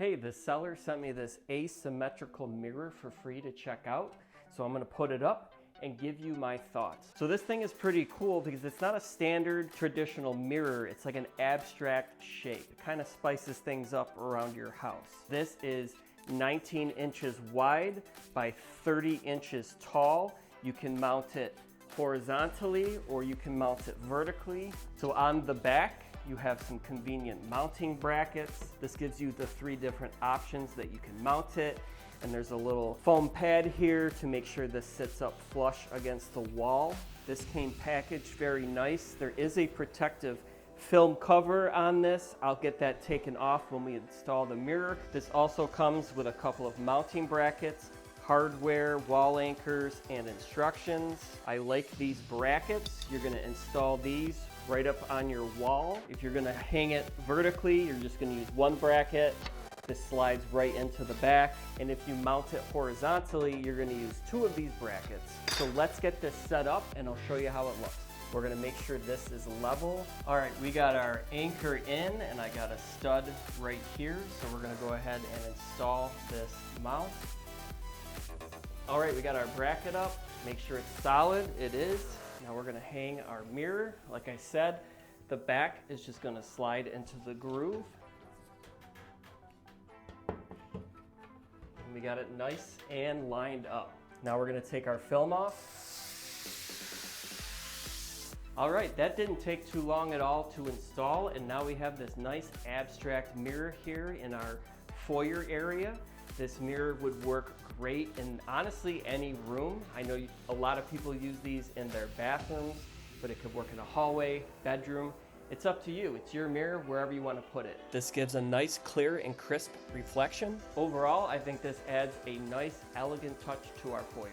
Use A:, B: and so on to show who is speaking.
A: Hey, the seller sent me this asymmetrical mirror for free to check out. So I'm gonna put it up and give you my thoughts. So this thing is pretty cool because it's not a standard traditional mirror. It's like an abstract shape. It kind of spices things up around your house. This is 19 inches wide by 30 inches tall. You can mount it horizontally or you can mount it vertically. So on the back, you have some convenient mounting brackets. This gives you the 3 different options that you can mount it. And there's a little foam pad here to make sure this sits up flush against the wall. This came packaged very nice. There is a protective film cover on this. I'll get that taken off when we install the mirror. This also comes with a couple of mounting brackets, hardware, wall anchors, and instructions. I like these brackets. You're gonna install these right up on your wall. If you're gonna hang it vertically, you're just gonna use one bracket. This slides right into the back. And if you mount it horizontally, you're gonna use 2 of these brackets. So let's get this set up and I'll show you how it looks. We're gonna make sure this is level. All right, we got our anchor in and I got a stud right here. So we're gonna go ahead and install this mount. All right, we got our bracket up. Make sure it's solid, it is. Now we're gonna hang our mirror. Like I said, the back is just gonna slide into the groove. And we got it nice and lined up. Now we're gonna take our film off. All right, that didn't take too long at all to install, and now we have this nice abstract mirror here in our foyer area. This mirror would work great in honestly any room. I know a lot of people use these in their bathrooms, but it could work in a hallway, bedroom. It's up to you. It's your mirror wherever you want to put it. This gives a nice clear and crisp reflection. Overall, I think this adds a nice elegant touch to our foyer.